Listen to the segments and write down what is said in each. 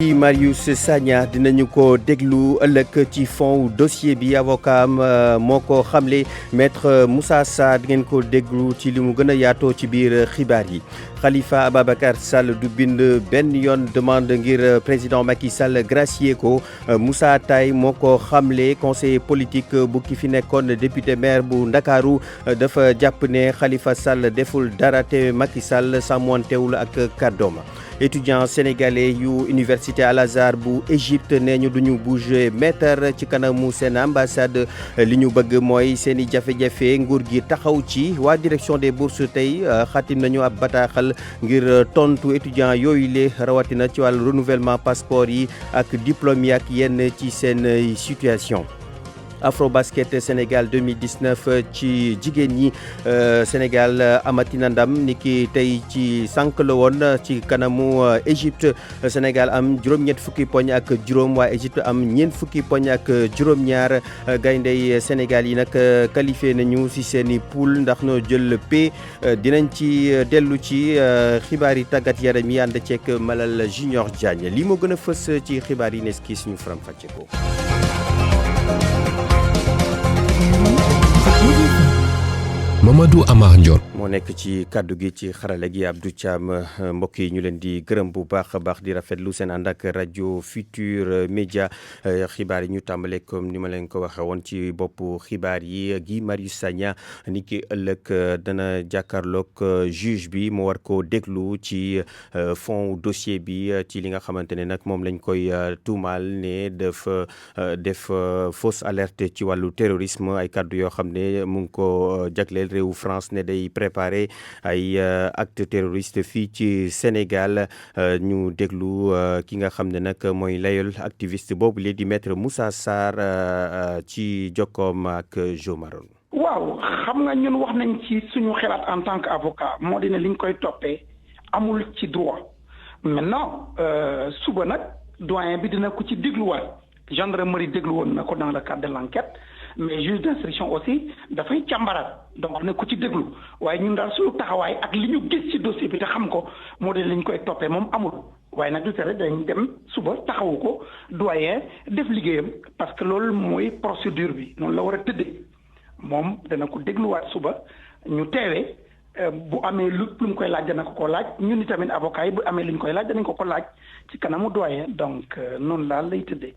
Marius Sagna dinañu ko déglu ëllëg ci fond dossier bi avocat am moo ko xamle maître Moussa Sarr di ngeen ko déglu ci li mu gën a yaatoo ci biir xibaar yi. Khalifa Ababacar Sall du bind benn yoon demande ngir président Macky Sall gracier ko Moussa Taye moo ko xamle conseiller politique bu ki fi nekkoon député maire bu Ndakaaru dafa jàpp ne Khalifa Sall deful dara te Macky Sall sàmmontewul ak kàddoom. Étudiants sénégalais yu université Al Azhar bu Égypte nee ñu duñu bouger mètre ci kanamu seen ambassade li ñu bëgg mooy seen i jafe-jafe nguur gi taxaw ci waa direction des bourses tey xatim nañu ab bataaxal ngir tontu étudiants yooyu le rawatina ci wàllu renouvellement passeport yi ak diplôme yi ak yenn ci seen situation. Afrobasket Sénégal 2019 ci jigéen ñi Sénégal amatina ndam niki tey ci sànq la woon ci kanamu Égypte Sénégal am juróom-ñett fukki poñ ak juróom waa Égypte am ñeent fukki poñ ak juróom-ñaar gayndey Sénégal yi nag qualifié nañu ci seeni poule ndax noo jël P dinañ ci dellu ci xibaar yi tàggat yaram yi ànd ceeg Malal Junior Diagne lii moo gën a fës ci xibaar yi nes ki suñu faram fàcce ko. Mamadou Amar Ndione moo nekk ci kàddu gi ci xarala gi Abdou Thiam mbokk yi ñu leen di gërëm bu baax a baax di rafetlu seen ànd ak rajo Futur Média xibaar yi ñu tàmbale comme ni ma leen ko waxee woon ci boppu xibaar yi Guy Marius Sagna ni ki ëllëg dana jàkkaarloog juge bi mu war ko déglu ci fond dossier bi ci li nga xamante ne nag moom lañ koy tuumaal ne dafa def fausse alerte ci wàllu terrorisme ay kàddu yoo xam ne mu ngi ko jagleel réewu France ne day préparé ay acte terroriste fii ci Sénégal ñu déglu ki nga xam ne nag mooy layol activiste boobu léegi di maître Moussa Sarr ci jokkoom ak Jo Maron. waaw xam nga ñun wax nañ ci suñu xalaat en tant que avocat moo di ne liñ koy toppee amul ci droit maintenant suba nag doyen bi dina ko ci dégluwaat gendarmerie déglu woon na ko dans le cadre de l'enquête mais juge d'instruction aussi dafay càmbaraat donc wax ne ku ci déglu waaye ñun daal suñu taxawaay ak li ñu gis ci dossier bi te xam ko moo de lañ koy toppee moom amul waaye nag du tere dañ dem suba taxawu ko doyen def liggéeyam parce que loolu mooy procédure bi noonu la war a tëddee moom dana ko dégluwaat suba ñu teewee bu amee lu mu koy laaj dana ko laaj ñun tamit avocat yi bu amee lu ñu koy laaj danañ ko laaj ci kanamu doyen donc noonu daal lay tëddee.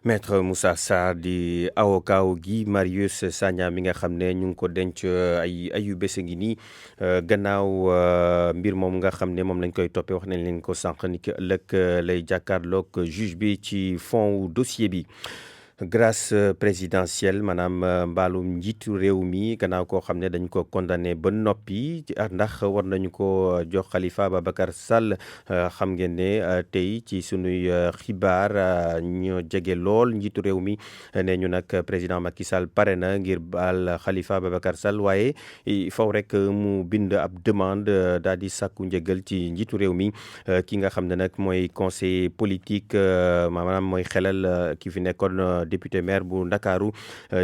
Maître Moussa Sarr di avocat Guy Marius Sagna mi nga xam ne ñu ngi ko denc ayu bés ngi nii gannaaw mbir moom nga xam ne moom lañ koy toppee wax nañ leen ko sànq ni ki ëllëg lay jàkkaarloog juge bi ci fond dossier bi. grâce présidentielle maanaam mbaalum njiitu réew mi gannaaw koo xam ne dañ ko condamné ba noppi ndax war nañu ko jox Khalifa Ababacar Sall xam ngeen ne tey ci sunuy xibaar ñu jege lool njiitu réew mi ne ñu nag président Macky Sall pare na ngir baal Khalifa Ababacar Sall waaye faw rek mu bind ab demande daal di sàkku njëgal ci njiitu réew mi ki nga xam ne nag mooy conseiller politique maanaam mooy xelal ki fi nekkoon député maire bu Ndakaaru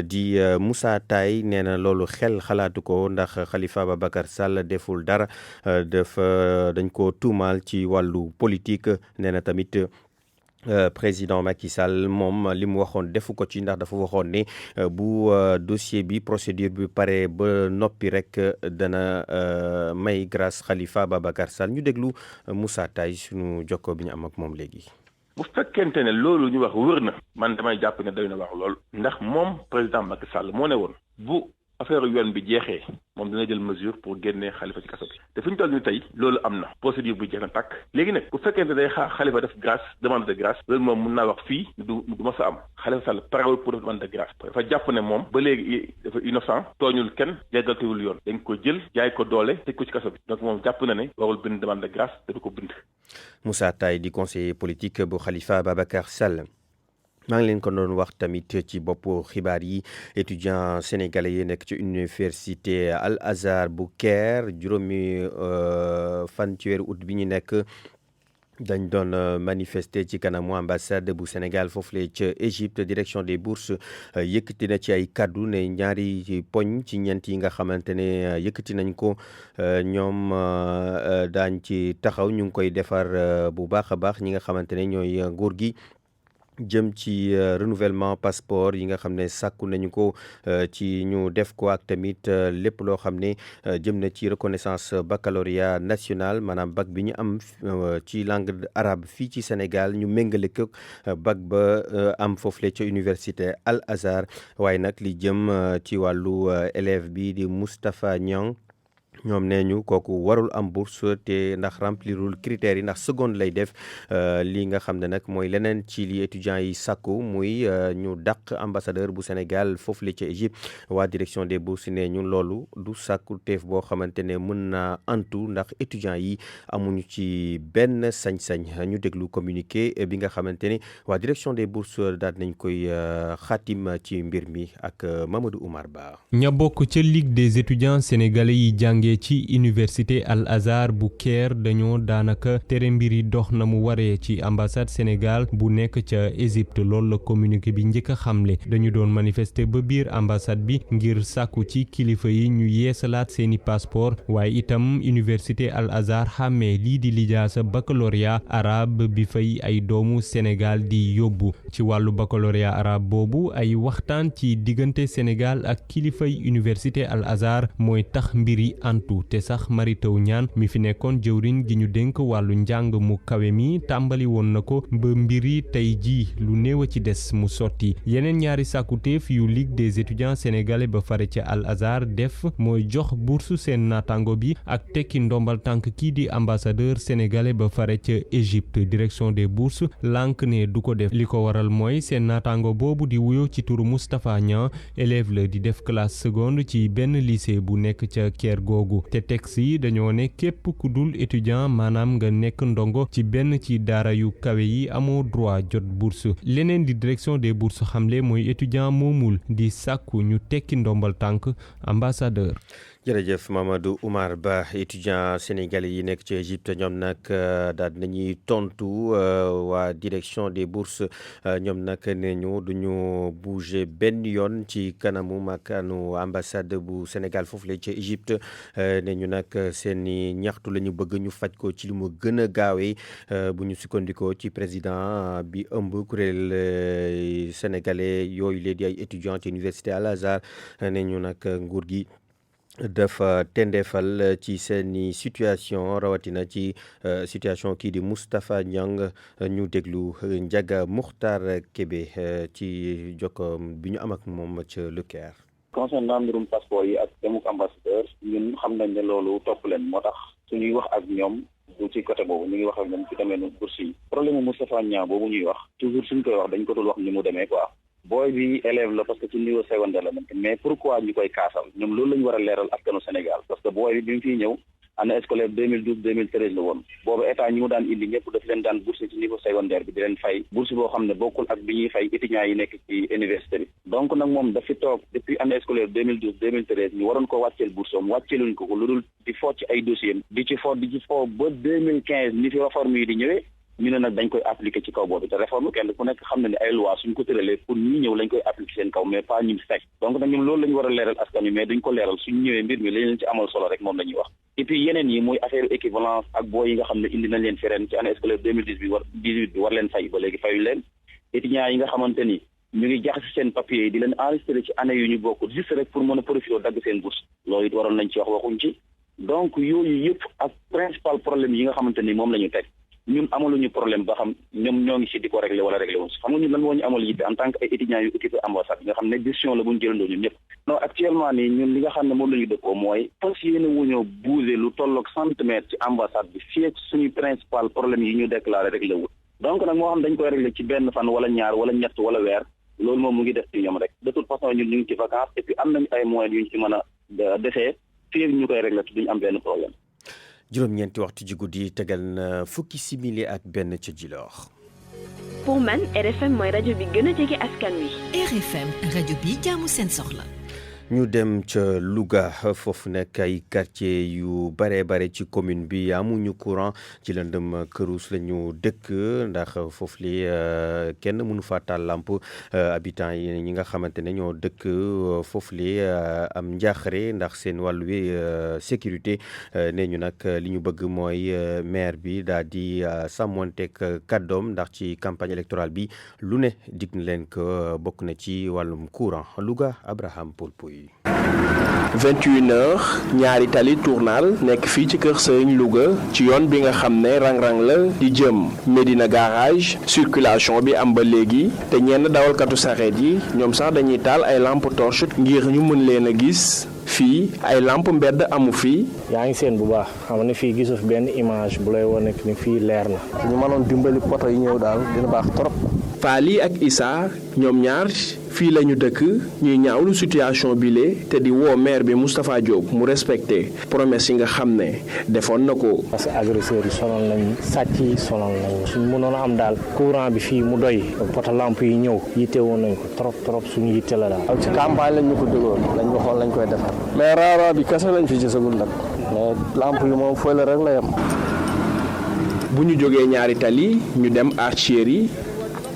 di Moussa Taye nee na loolu xel xalaatu ko ndax Khalifa Ababacar Sall deful dara dañ ko tuumaal ci wàllu politique nee na tamit président Macky Sall moom li mu waxoon defu ko ci ndax dafa waxoon ne bu dossier bi procédure bi pare ba noppi rek dana may grâce Khalifa Ababacar Sall ñu déglu Moussa Taye sunu jokko bi ñu am ak moom léegi. bu fekkente ne loolu ñu wax wër na man damay jàpp ne doy na wax lool ndax moom président Macky Sall moo ne woon bu affaire yoon bi jeexee moom dina jël mesure pour génnee Khalifa ci kaso bi te fi ñu toll nii tey loolu am na procédure bi jeex na tàkk léegi nag bu fekkente day xaar Khalifa def grâce demande de grâce loolu moom mun naa wax fii du ma sa am Khalifa Sall parewul pour def demande de grâce dafa jàpp ne moom ba léegi dafa innocent tooñul kenn jéggaltewul yoon dañ ko jël jaay ko doole tëj ko ci kaso bi donc moom jàpp na ne warul bind demande de grâce te du ko bind. Moussa Taye di conseiller politique bu Khalifa Ababacar Sall. maa ngi leen ko doon wax tamit ci boppu xibaar yi étudiant sénégalais yi nekk ci université Al Azhar bu Caire juróomi fan ci weeru août bi ñu nekk dañ doon manifester ci kanamu ambassade bu Sénégal foofule ca Égypte. Direction des bourses yëkkati na ci ay kaddu ne ñaari poñ ci ñeent yi nga xamante ne yëkkati nañ ko ñoom daañ ci taxaw ñu ngi koy defar bu baax a baax ñi nga xamante ne ñooy nguur gi jëm ci renouvellement passeport yi nga xam ne sàkku nañu ko ci ñu def ko ak tamit lépp loo xam ne jëm na ci reconnaissance baccalauréat national maanaam bac bi ñu am ci langue arabe fii ci Sénégal ñu méngale ko bac ba am foofule ca université Al Azhar waaye nag li jëm ci wàllu élève bi di Moustapha Niang ñoom nee ñu kooku warul am bourse te ndax remplirul critères yi ndax seconde lay def li nga xam ne nag mooy leneen ci li étudiants yi sàkku muy ñu dàq ambassadeur bu Sénégal foofu la ca Égypte. waa direction des bourses nee ñu loolu du sàkku teef boo xamante ne mën naa antu ndax étudiants yi amuñu ci benn sañ-sañ. ñu déglu communiqué bi nga xamante ne waa direction des bourses daal nañ koy xaatim ci mbir mi ak Mamadou Oumar Ba. ña bokk ca Ligue des étudiants sénégalais yi jàngee ci université Al Azhar bu Caire dañoo daanaka tere mbir yi dox na mu waree ci ambassade Sénégal bu nekk ca Égypte. loolu la communiqué bi njëkk a xamle. dañu doon manifester ba biir ambassade bi ngir sàkku ci kilifa yi ñu yeesalaat seeni passeport waaye itam université Al Azhar xàmmee lii di lijaasa baccalauréat arabe bi fay ay doomu Sénégal di yóbbu. ci wàllu baccalauréat arabe boobu ay waxtaan ci diggante Sénégal ak kilifay université Al Azhar mooy tax mbir yi antu te sax Mary Teuw Niane mi fi nekkoon jëwriñ gi ñu dénk wàllu njàng mu kawe mi tàmbali woon na ko ba mbir yi tey jii lu néew a ci des mu sotti. yeneen ñaari sàkkuteef yu Ligue des étudiants sénégalais ba fare ca Al Azhar def mooy jox bourse seen naataango bi ak tekki ndombal tànk kii di ambassadeur sénégalais ba fare ca Égypte. direction des bourses lànk ne du ko def li ko waral mooy seen naataango boobu di wuyoo ci turu Moustapha Niang élève la di def classe seconde ci benn lycée bu nekk ca Caire googu te texte yi dañoo ne képp ku dul étudiant maanaam nga nekk ndongo ci benn ci daara yu kawe yi amoo droit jot bourse. leneen di direction des bourses xamle mooy étudiant moomul di sàkku ñu tekki ndombal tànk ambassadeur. jërëjëf Mamadou Oumar Ba. étudiant sénégalais yi nekk ci Égypte ñoom nag daal nañuy tontu waa direction des bourses ñoom nag ne ñu duñu bouger benn yoon ci kanamu makanu ambassade bu Sénégal foofu la ci Égypte. ne ñu nag seeni ñaxtu la ñu bëgg ñu faj ko ci lu mu gën a gaawee bu ñu sukkandikoo ci président bi ëmb kuréel sénégalais yooyu lee di ay étudiants ci université Al Azhar. ne ñu nag nguur gi dafa tendeefal ci seeni situation rawatina ci situation kii di Moustapha Niang. ñu déglu Ndiaga Mukhtar Kébé ci jokko bi ñu am ak moom ca Le Caire. concernant mbirum passeport yi ak demuk ambassadeur ñun xam nañ ne loolu topp leen moo tax suñuy wax ak ñoom du ci côté boobu ñu ngi wax ak ñoom ci domaine bourse yi. problème mu Moustapha Niang boobu ñuy wax toujours suñ koy wax dañ ko dul wax ni mu demee quoi. booy bi élève la parce que ci niveau secondaire la nekk mais pourquoi ñu koy kaasal ñoom loolu la ñu war a leeral askanu Sénégal parce que booy bi mu fiy ñëw année scolaire 2012 2013 la woon boobu état ñi mu daan indi ñëpp daf leen daan bourse ci niveau secondaire bi di leen fay bourse boo xam ne bokkul ak bi ñuy fay étudiants yi nekk ci université bi. donc nag moom daf fi toog depuis année scolaire 2012 2013 ñu waroon ko wàcceel bourse am wàcceeluñ ko lu dul di fo ci ay dossiers di ci fo ba 2015 ni fi réforme yi di ñëwee. ñu ne nag dañ koy appliquer ci kaw boobu te réforme kenn ku nekk xam na ne ay loi suñ ko tëralee pour ñi ñëw lañ koy appliquer seen kaw mais pas ñu fekk donc nag ñoom loolu la ñu war a leeral askan wi mais duñ ko leeral suñ ñëwee mbir mi lañ leen ci amal solo rek moom la ñuy wax. et puis yeneen yi muy affaire équivalence ak booy yi nga xam ne indi nañ leen fi ren ci année scolaire 2018 bi war leen fay ba léegi fayuñ leen étudiants yi nga xamante ni ñu ngi jaxase seen papier yi di leen enregistré ci année yu ñu bokk juste rek pour mën a profiter dagg seen bourse loolu it waroon nañ ci wax waxuñ ci donc yooyu yëpp ak principal problème yi nga xamante ni moom la ñu teg ñun amaluñu problème ba xam ñoom ñoo ngi si di ko régler wala régler wuñ si xam nga ñun lan moo ñu amal yitte en tant que ay étudiants yu occupé ambassade nga xam ne décision la bu ñu jëlandoo ñun ñëpp non actuellement nii ñun li nga xam ne moom la ñu dëppoo mooy fas yéene wuñoo bouger lu tolloog centimètre ci ambassade bi fii ak suñu principal problème yi ñu déclaré réglé wul donc nag moo xam dañ koy régler ci benn fan wala ñaar wala ñett wala weer loolu moom mu ngi def ci ñoom rek de toute façon ñun ñu ngi ci vacances et puis am nañu ay moyens yu ñu ci mën a defee fii ak ñu koy régler te duñu am benn problème. juróom-ñeenti waxtu ji guddi tegal na fukki simili ak benn ca Djilor. pour man RFM mooy rajo bi gën a jege askan wi. RFM rajo bi jaamu seen soxla. ñu dem ca Louga foofu nekk ay quartier yu bare ci commune bi amuñu courant ci lëndëm kërus la ñu dëkk ndax foofu li kenn mënu fa taal lamp habitants yi ñi nga xamante ne ñoo dëkk foofu li am njaaxare ndax seen wàllu wi sécurité ne ñu nag li ñu bëgg mooy maire bi daal di sàmmonteeg kàddoom ndax ci campagne électorale bi lu ne dig na leen ko bokk na ci wàllum courant Louga Abraham Polpuy 21h ñaari tali tournal nekk fii ci kër Sëriñ Louga ci yoon bi nga xam ne rang-rang la di jëm Médina garage circulation bi am ba léegi te ñenn dawalkatu sareet yi ñoom sax dañuy taal ay lampe torche ngir ñu mën leen a gis fii ay lampe mbedd amu fii. yaa ngi seen bu baax xam ne fii gisu fi benn image bu lay wane ni fii leer na. ñu mënoon dimbali poto yi ñëw daal dina baax trop. Faali ak Issa ñoom ñaar fii la ñu dëkk ñuy ñaawlu situation bile te di woo maire bi Moustapha Diop mu respecté promesse yi nga xam ne defoon na ko. parce que agresseurs yi sonal nañ sàcc yi sonal nañ suñ mënoon a am daal courant bi fii mu doy poto lampe yi ñëw yitte woon nañ ko trop suñu yitte la daal. ak ci campagne lañ ñu ko déggoon lañ waxoon lañ koy defar mais raara bi kese lañ fi gisagul nag mais lampe yi moom fële rek la yem. bu ñu jógee ñaari tali ñu dem Artillerie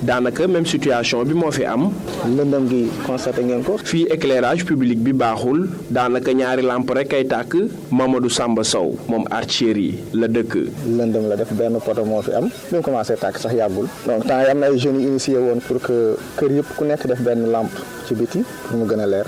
daanaka même situation bi moo fi am. lëndëm gi constaté ngeen ko. fii éclairage public bi baaxul daanaka ñaari lampe rek ay tàkk Mamadou Samba Sow moom Artillerie la dëkk. lëndëm la def benn poto moo fi am bi mu commencé tàkk sax yàggul. donc temps yi am na ay jeunes yu initié woon pour que kër yëpp ku nekk def benn lampe ci biti pour mu gën a leer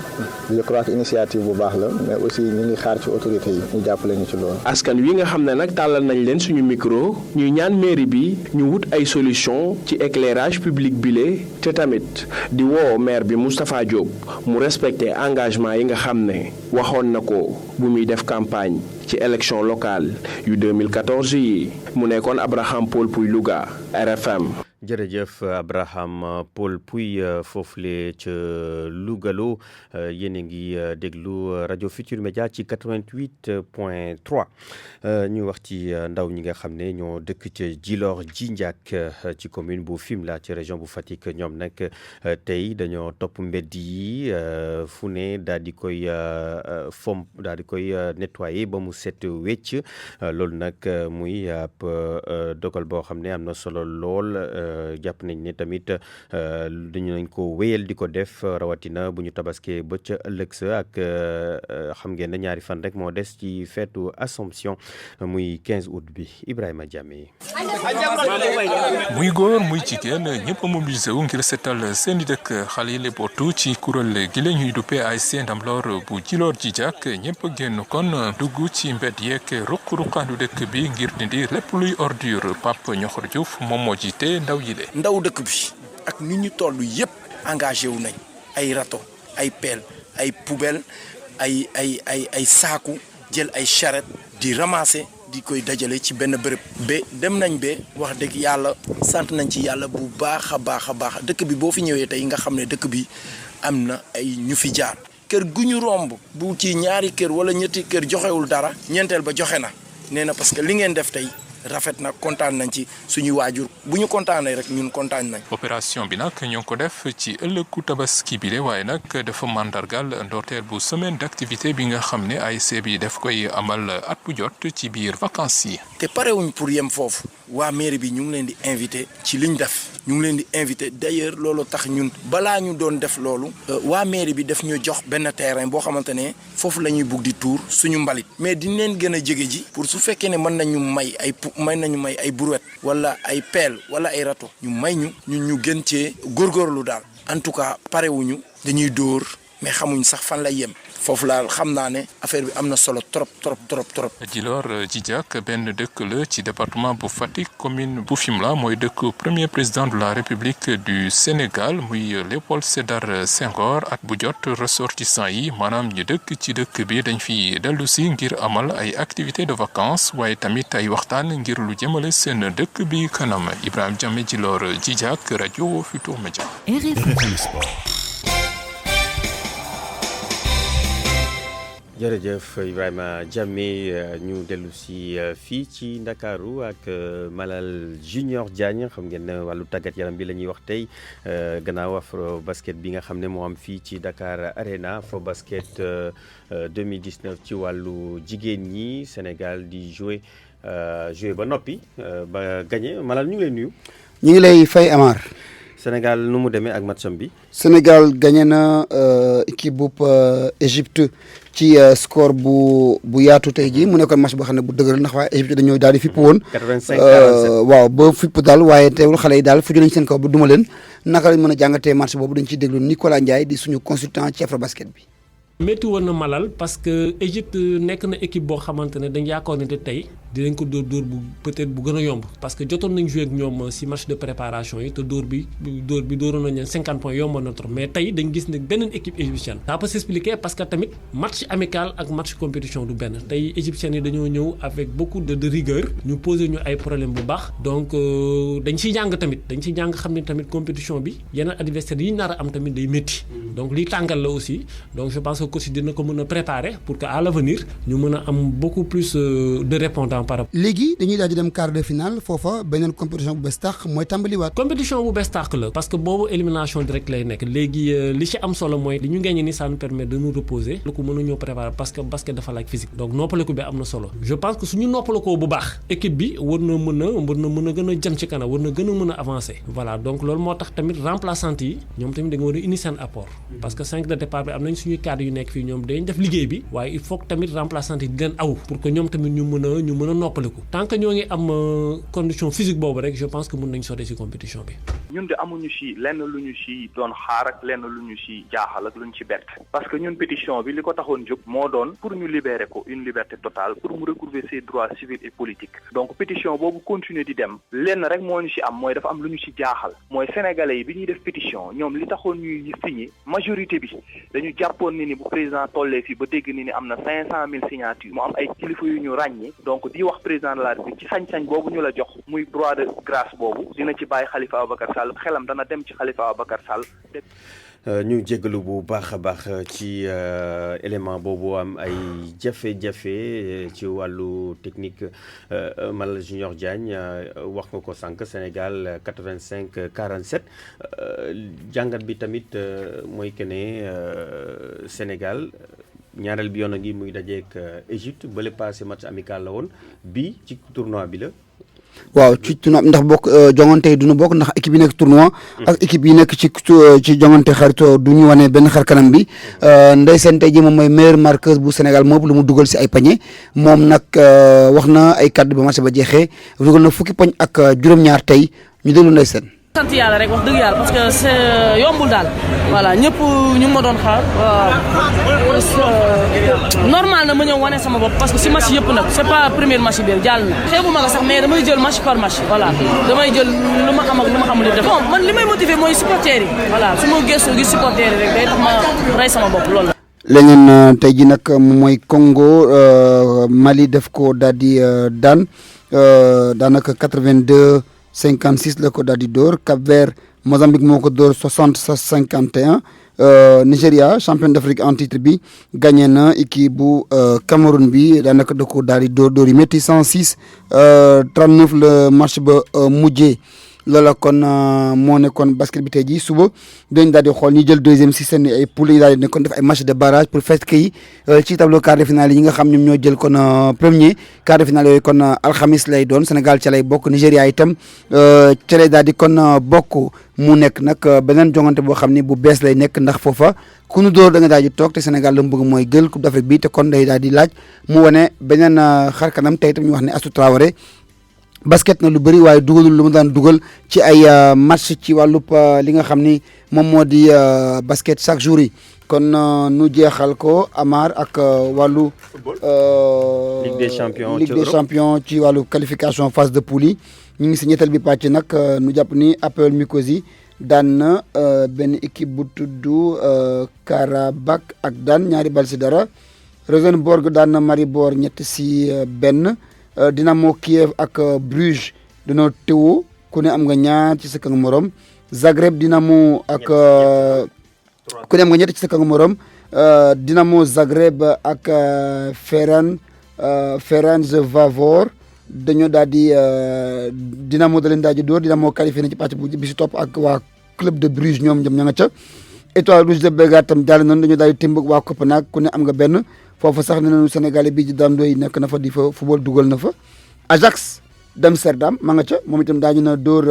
je crois que initiative bu baax la mais aussi ñu ngi xaar ci autorités yi ñu jàppale ñu ci loolu. askan wi nga xam ne nag tàllal nañ leen suñu micro ñuy ñaan mairie bi ñu wut ay solution ci éclairage public bile te tamit di woo maire bi Moustapha Diop mu respecté engagement yi nga xam ne waxoon na ko bu muy def campagne ci élection locale yu 2014 yi mu nekkoon Abraham Paul Puy Louga RFM. jërëjëf Abraham Paul Puy foofule ca Lougaloo yéen a ngi déglu rajo Futur Média ci 88.3 ñu wax ci ndaw ñi nga xam ne ñoo dëkk ca Djilor Djindiack ci commune bu Fimela ci région bu Fatick ñoom nag tey dañoo topp mbedd yi fu ne daal di koy daal di koy nettoyer ba mu set wecc loolu nag muy ab dogal boo xam ne am na solo lool. jàpp nañ ne tamit dañu nañ ko wéyal di ko def rawatina bu ñu tabaskee ba ca ëllëg sa ak xam ngeen ne ñaari fan rek moo des ci feetu Assomption muy 15 août bi Ibrahima Diamé. muy góor muy jigéen ñëpp a mobilisé wu ngir seetal seen i dëkk xale yi lebootu ci kuréel gi la ñuy duppee ASC Ndamlor bu Djilor Djindiack ñëpp génn kon dugg ci mbedd yeeg ruq-ruqaandu dëkk bi ngir dindi lépp luy ordure Pape Ñoxor Diouf moom moo jiite ndaw dëkk bi ak nit ñu toll yëpp engagé wu nañ ay râteau ay pelle ay poubelle ay saaku jël ay charrette di ramasser di koy dajale ci benn bërëb ba dem nañ ba wax dëgg yàlla sant nañ ci yàlla bu baax a baax dëkk bi boo fi ñëwee tey nga xam ne dëkk bi am na ay ñu fi jaar kër gu ñu romb bu ci ñaari kër wala ñetti kër joxewul dara ñeenteel ba joxe na nee na parce que li ngeen def tey rafet na kontaan nañ ci suñuy waajur bu ñu kontaanee rek ñun kontaan nañ. opération bi nag ñoo ngi ko def ci ëllëgu tabaski bi de waaye nag dafa mandargal ndorteel bu semaine d'activité bi nga xam ne ASC bi daf koy amal at bu jot ci biir vacances yi. te parewuñ pour yem foofu waa mairie bi ñu ngi leen di invité ci liñ def ñu ngi leen di invité d'ailleurs loolu tax ñun balaa ñu doon def loolu waa mairie bi daf ñu jox benn terrain boo xamante ne foofu la ñuy bugg di tuur suñu mbalit mais diñ leen gën a jege ji pour su fekkee ne mën nañu may ay brouette wala ay pelle wala ay râteau ñu may ñu gën cee góorgóorlu daal en tout cas parewuñu dañuy dóor mais xamuñ sax fan lay yem foofu laal xam naa ne affaire bi am na solo trop. Djilor Djindiack benn dëkk la ci département bu Fatick commune bu Fimela mooy dëkk premier président de la République du Sénégal muy Léopold Sédar Senghor at bu jot ressortissants yi maanaam ñu dëkk ci dëkk bi dañ fi dellu si ngir amal ay activités de vacances waaye tamit ay waxtaan ngir lu jëmale seen dëkk bi kanam Ibrahima Diamé Djilor Djindiack rajo Futur Média. jërëjëf Ibrahima Diamé ñu dellu si fii ci Ndakaaru ak Malal Junior Diagne xam ngeen ne wàllu tàggat yaram bi la ñuy wax tey gannaaw afro basket bi nga xam ne moo am fii ci Dakar Arena afro basket 2019 ci wàllu jigéen ñi Sénégal di jouer ba noppi ba gagné Malal ñu ngi lay nuyu. ñu ngi lay fay Amar. Sénégal nu mu demee ak matcham bi. Sénégal gagné na équipe bu Égypte ci score bu yaatu tey jii mu nekkoon match boo xam ne bu dëgër ndax waa Égypte dañoo daal di fipp woon. 85-47 waaw ba fipp daal waaye teewul xale yi daal fu nañ seen kaw ba duma leen naka lañ mën a jàngatee match boobu dañ ciy déglu Nicolas Ndiaye di suñu consultant ci Afrobasket bi. métti woon na Malal parce que Égypte nekk na équipe boo xamante ne dañ yaakaar ne tey dinañ ko dóor bu peut-être bu gën a yomb parce que jotoon nañ joué ak ñoom si match de préparation yi te dóor bi dóoroon nañ leen 50 points yomboon na trop mais tey dañ gis ne beneen équipe égyptienne. ça peut s'expliquer parce que tamit match amical ak match compétition du benn tey égyptiens yi dañoo ñëw avec beaucoup de rigueur ñu posé ñu ay problème bu baax donc dañ ciy jàng xam ne tamit compétition bi yeneen adversaires yi nar a am tamit day métti donc liy tàngal la aussi donc je pense coach dina ko mën a préparer pour que à l'avenir ñu mën a am beaucoup plus de répondants par rapport. léegi dañuy daal di dem quart de finale foofa beneen compétition bu bees tax mooy tàmbaliwaat. compétition bu bees tax la parce que boobu élimination directe lay nekk léegi li ci am solo mooy li ñu gagné ni ça nous permet de nous reposer lu ko mën a ñëw préparer parce que basket dafa laaj physique donc noppaleku bi am na solo je pense que suñu noppalekoo bu baax équipe bi war na mën a gën a jëm ci kanam war na gën a mën a avancer voilà donc loolu moo tax tamit remplaçante yi ñoom tamit da nga war a indi seen apport parce que 5 de départ bi am nañ suñuy cadre yu nekk fii ñoom dañ def liggéey bi waaye il faut que tamit remplaçant yi di leen aw pour que ñoom tamit ñu mën a noppaliku tant que ñoo ngi am condition physique boobu rek je pense que mën nañ sotee ci compétition bi. ñun de amuñu ci lenn lu ñu ci doon xaar ak lenn lu ñu ci jaaxal ak lu ñu ci bett parce que ñun pétition bi li ko taxoon jóg moo doon pour ñu libérer ko une liberté totale pour mu recouvrer ses droits civils et politiques donc pétition boobu continuer di dem lenn rek moo ñu ci am mooy dafa am lu ñu ci jaaxal mooy sénégalais yi bi ñuy def pétition ñoom li taxoon ñuy signé majorité bi dañu jàppoon ni bu président tollee fi ba dégg ni am na 500 000 signatures mu am ay kilifa yu ñu ràññee donc di wax président de la République ci sañ-sañ boobu ñu la jox muy droit de grâce boobu dina ci bàyyi Khalifa Ababacar Sall xelam dana dem ci Khalifa Ababacar Sall. ñu jégalu bu baax a baax ci élément boobu am ay jafe-jafe ci wàllu technique Malal Junior Diagne wax nga ko sànq Sénégal 85-47 jàngat bi tamit mooy que ne Sénégal ñaareel bi yoon a ngi muy dajeek Égypte ba le passé match amical la woon bii ci tournoi bi la. waaw ci tournoi ndax bokk jongante yi du ñu bokk ndax équipe yi nekk tournoi ak équipe yi nekk ci jongante xaritoo du ñu wane benn xar kanam bi Ndeye Sène tey ji moom mooy meilleure marqueuse bu Sénégal moom lu mu dugal si ay pañe moom nag wax na ay kàddu ba match ba jeexee dugal na fukki poñ ak juróom-ñaar tey ñu déglu Ndeye Sène. sant yàlla rek wax dëgg yàlla parce que c'est yombul daal voilà ñëpp ñu ma doon xaar normal na ma ñëw wane sama bopp parce que si match yëpp nag c'est pas premier match bi jàll na xeebu ma ko sax mais damay jël match par match voilà damay jël lu ma am ak lu ma xamul def bon man li may motiver mooy supporters yi voilà su ma gëstoo gis supporters yi rek day tax ma rey sama bopp loolu la. leneen tey ji nag mooy Congo Mali def ko daal di daan daanaka 82-56 la ko daal di dóor Cap-Vert Mozambique moo ko dóor 60-51 Nigéria champion d'Afrique en titre bi gagné na équipe bu Cameroun bi daanaka da ko daal di dóor yi métti 106-39 le match ba mujjee loola kon moo nekkoon basket bi tey jii suba dañ daal di xool ñi jël deuxième si seen ay poule yi daal di nekkoon def ay match de barrage pour fekk yi ci tableau quart de finale yi nga xam ñoom ñoo jël kon premier quart de finale yooyu kon alxamis lay doon Sénégal ca lay bokk Nigéria itam ca lay daal di kon bokk mu nekk nag beneen jongante boo xam ni bu bees lay nekk ndax foofa ku nu dóor da nga daal di toog te Sénégal la mu bëgg mooy jël Coupe d'Afrique bi te kon day daal di laaj mu wane beneen xar kanam tey itam ñu wax ne Astou Traoré basket na lu bëri waaye dugalul lu mu daan dugal ci ay match ci wàllub li nga xam ni moom moo di basket chaque jour yi kon nu jeexal ko Amar ak wàllu Ligue des champions ci wàllu qualification phase de poule yi ñu ngi si ñetteel bi pàcc nag nu jàpp ni APOEL Nicosie daan na benn équipe bu tudd Karabakh ak daan ñaari bal si dara Rosenborg daan na Maribor 3-1 Dynamo Kiev ak Bruges dañoo teewoo ku ne am nga ñaar ci sa morom Zagreb Dynamo ak ku ne am nga ñett ci sa kangu morom Dinamo Zagreb ak Ferencváros dañoo daal di Dinamo da leen daal di dóor Dinamo qualifié na ci pàcc bu bi si topp ak waa Club de Bruges ñoom ña nga ca Étoile Rouge de Belgrade tam jàll nañu dañoo daal di tëmb waa Copenhague ku ne am nga benn foofu sax ne nañu Sénégalais bii di Dame Ndoye nekk na fa di fa football dugal na fa Ajax d'Amsterdam ma nga ca moom itam daañu na dóor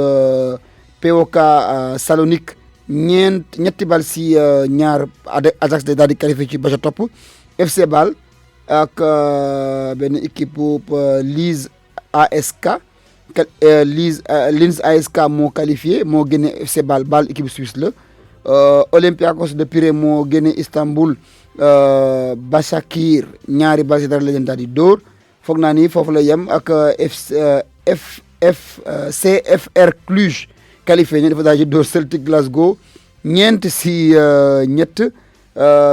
POK Salonique ñetti bal si ñaar Ajax day daal di qualifié ci ba ca topp FC Bâle ak benn équipe bu Lens ASK Lens ASK moo qualifié moo génne FC Bâle équipe suisse la Olympiakos de Pirée moo génne Istanbul Başakşehir ñaari bal si dara la leen daal di dóor foog naa ni foofu la yem ak CFR Cluj qualifié ñu dafa daal di dóor Celtic Glasgow ñeent si ñett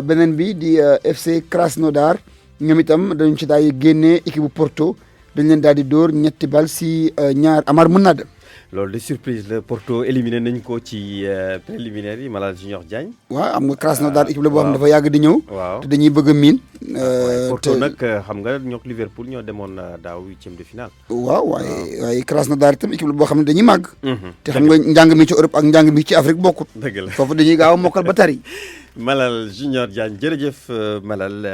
beneen bi di FC Krasnodar ñoom itam dañu ci daal di génnee équipe bu Porto dañ leen daal di dóor ñetti bal si ñaar Amar mën naa dem. loolu de surprise la Porto éliminé nañ ko ci préliminaire yi Malal Junior Diagne. waaw am nga Krasnodar équipe la boo xam ne dafa yàgg di ñëw. waaw te dañuy bëgg a miin. Porto nag xam nga ñook Liverpool ñoo demoon daaw huitième de finale. waaw waaye Krasnodar itam équipe la boo xam ne dañuy màgg. te xam nga njàng mi ci Europe ak njàng mi ci Afrique bokkut. dëgg la foofu dañuy gaaw a mokkal ba tari. Malal Junior Diagne jërëjëf Malal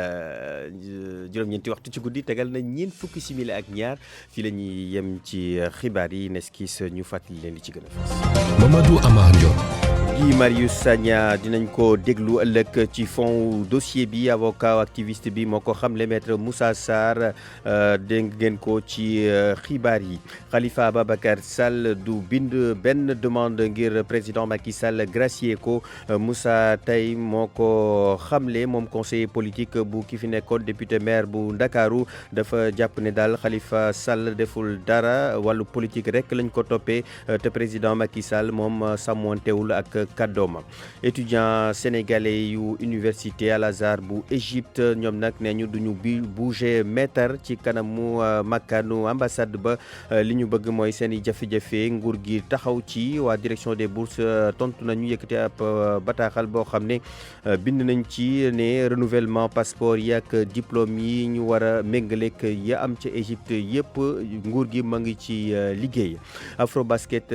juróom-ñeenti waxtu ci guddi tegal na ñeent fukki simili ak ñaar fii la ñuy yem ci xibaar yi neskis ñu fàttali leen li ci gën a fës. Mamadou Amar Ndione. Guy Marius Sagna dinañ ko déglu ëllëg ci fond dossier bi avocat activiste bi moo ko xamle maître Moussa Sarr dégg ngeen ko ci xibaar yi Khalifa Ababacar Sall du bind benn demande ngir président Macky Sall gracier ko Moussa Tay moo ko xamle moom conseiller politique bu ki fi nekkoon député maire bu Ndakaaru dafa jàpp ne daal Khalifa Sall deful dara wàllu politique rek lañ ko toppee te président Macky Sall moom sàmmontewul ak kàddooma étudiant sénégalais yu université Al Azhar bu Égypte ñoom nag nee ñu duñu bouger mètre ci kanamu makkaanu ambassade ba li ñu bëgg mooy seen i jafe-jafe nguur gi taxaw ci waa direction des bourses tontu nañu yëkkati ab bataaxal boo xam ne bind nañ ci ne renouvellement passeport yi ak diplôme yi ñu war a méngaleek ya am ca Égypte yëpp nguur gi ma ngi ci liggéey Afrobasket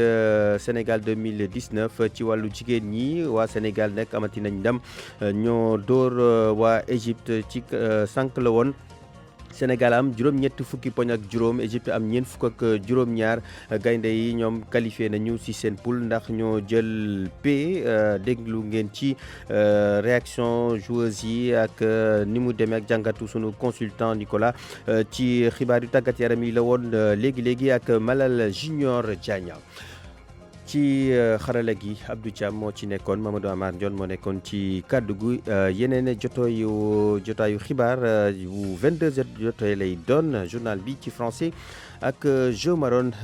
Sénégal 2019 ci wàllu jigéen ñi waa Sénégal nag amati nañ ndam ñoo dóor waa Égypte ci sànq la woon Sénégal am juróom-ñett fukki poñ ak juróom Égypte am ñeent fukk ak juróom-ñaar gaynde yi ñoom qualifié nañu ci seen poule ndax ñoo jël P déglu ngeen ci réaction joueuses yi ak ni mu demee ak jàngatu sunu consultant Nicolas ci xibaar yu tàggat yaram yi la woon léegi-léegi ak Malal Junior Diagne ci xarala gi Abdou Thiam moo ci nekkoon Mamadou Amar Ndione moo nekkoon ci kàddu gu yeneen jotaayu xibaar bu 22h jotee lay doon journal bi ci français ak Jo Maron